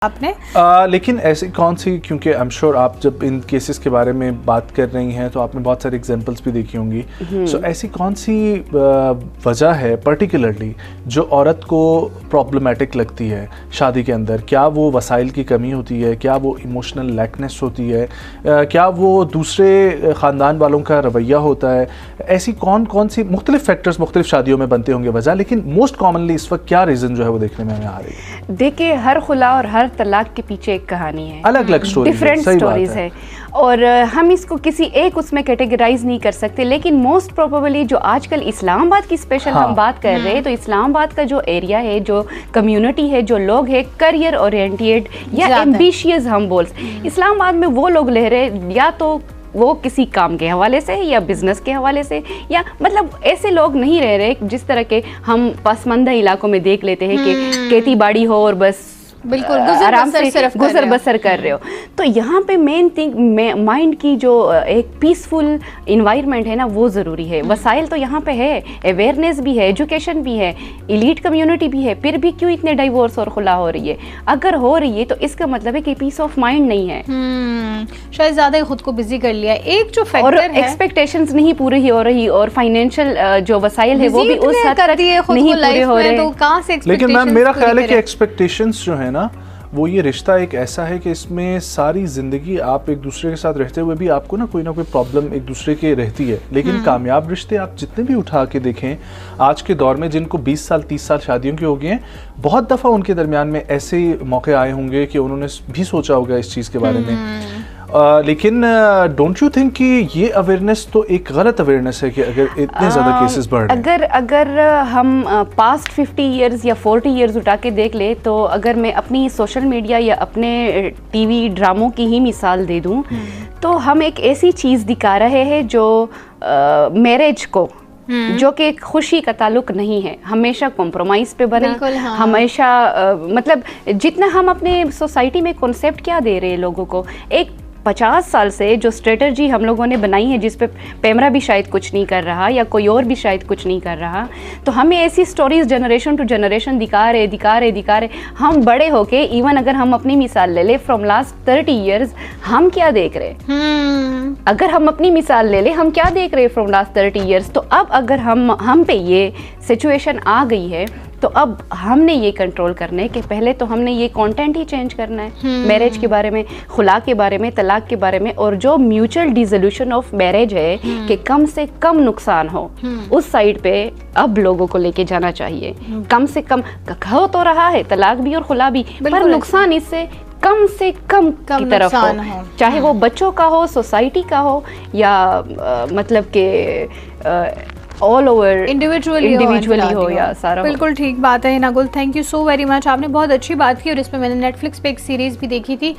आपने लेकिन ऐसी कौन सी, क्योंकि आई एम श्योर आप जब इन केसेस के बारे में बात कर रही हैं तो आपने बहुत सारे एग्जांपल्स भी देखी होंगी। सो ऐसी कौन सी वजह है पर्टिकुलरली जो औरत को प्रॉब्लमेटिक लगती है शादी के अंदर? क्या वो वसाइल की कमी होती है, क्या वो इमोशनल लैकनेस होती है, क्या वो दूसरे ख़ानदान वालों का रवैया होता है? ऐसी कौन कौन सी मुख्तलिफ फैक्टर्स मुख्तलिफ शादियों में बनते होंगे वजह, लेकिन मोस्ट कॉमनली इस वक्त क्या रीज़न जो है वो देखने में हमें आ रही है? देखिए, हर खुला और हर तलाक के पीछे एक कहानी है, अलग अलग स्टोरीज, डिफरेंट स्टोरीज है और हम इसको किसी एक उसमें कैटेगराइज नहीं कर सकते। लेकिन मोस्ट प्रोबेबली जो आजकल इस्लामाबाद की स्पेशल हम बात कर रहे हैं, तो इस्लामाबाद का जो एरिया है, जो कम्युनिटी है, जो लोग हैं करियर ओरिएंटेड या एम्बिशियस हम बोल, इस्लामाबाद में वो लोग ले रहे या तो वो किसी काम के हवाले से या बिजनेस के हवाले से, या मतलब ऐसे लोग नहीं रह रहे जिस तरह के हम पसमानदा इलाकों में देख लेते हैं कि खेती बाड़ी हो और बस बिल्कुल आराम से गुजर बसर कर रहे हो। तो यहाँ पे मेन थिंग माइंड की जो एक पीसफुल इन्वायरमेंट है ना, वो ज़रूरी है। वसाइल तो यहाँ पे है, अवेयरनेस भी है, एजुकेशन भी है, एलीट कम्युनिटी भी है, फिर भी क्यों इतने डाइवोर्स और खुला हो रही है? अगर हो रही है तो इसका मतलब है कि पीस ऑफ माइंड नहीं है, शायद ज़्यादा ही खुद को बिजी कर लिया। एक जो फैक्टर और एक्सपेक्टेशंस नहीं पूरी हो रही, और फाइनेंशियल जो वसाइल है वो भी उस हद तक नहीं पूरे हो रहे। तो कहाँ से लेकिन मैम मेरा ख्याल है कि एक्सपेक्टेशंस जो है ना, वो ये रिश्ता एक ऐसा है कि इसमें सारी ज़िंदगी आप एक दूसरे के साथ रहते हुए भी आपको ना कोई प्रॉब्लम एक दूसरे के रहती है। लेकिन कामयाब रिश्ते आप जितने भी उठा के देखें आज के दौर में, जिनको 20 साल 30 साल शादियों के हो गए हैं, बहुत दफ़ा उनके दरमियान में ऐसे मौके आए होंगे कि उन्होंने भी सोचा होगा इस चीज़ के बारे में। लेकिन डोंट यू थिंक कि ये अवेयरनेस तो एक गलत अवेयरनेस है कि अगर इतने ज़्यादा केसेस बढ़ रहे हैं? अगर हम पास्ट 50 इयर्स या 40 इयर्स उठा के देख ले, तो अगर मैं अपनी सोशल मीडिया या अपने टीवी ड्रामों की ही मिसाल दे दूं, तो हम एक ऐसी चीज़ दिखा रहे हैं जो मैरिज को, जो कि खुशी का ताल्लुक नहीं है, हमेशा कॉम्प्रोमाइज़ पे बने, हमेशा मतलब जितना हम अपने सोसाइटी में कॉन्सेप्ट क्या दे रहे हैं लोगों को, एक 50 साल से जो स्ट्रेटजी हम लोगों ने बनाई है, जिस पे पैमरा भी शायद कुछ नहीं कर रहा या कोई और भी शायद कुछ नहीं कर रहा, तो हमें ऐसी स्टोरीज जनरेशन टू जनरेशन दिखा रहे। हम बड़े होके, इवन अगर हम अपनी मिसाल ले ले फ्रॉम लास्ट 30 इयर्स, हम क्या देख रहे हैं? अगर हम अपनी मिसाल ले ले, हम क्या देख रहे हैं फ्रॉम लास्ट 30 इयर्स? तो अब अगर हम पे ये सिचुएशन आ गई है, तो अब हमने ये कंट्रोल करना है कि पहले तो हमने ये कंटेंट ही चेंज करना है मैरिज के बारे में, खुला के बारे में, तलाक के बारे में, और जो म्यूचुअल डिसोल्यूशन ऑफ मैरिज है कि कम से कम नुकसान हो, उस साइड पे अब लोगों को लेके जाना चाहिए। कम से कम हो तो रहा है तलाक भी और खुला भी, पर नुकसान इससे कम से कम की तरफ हो, चाहे वो बच्चों का हो, सोसाइटी का हो, या मतलब के ऑल ओवर इंडिविजुअली हो या सारा। बिल्कुल ठीक बात है हिना गुल, thank you so very much. आपने बहुत अच्छी बात की, और इसमें मैंने नेटफ्लिक्स पे एक सीरीज भी देखी थी,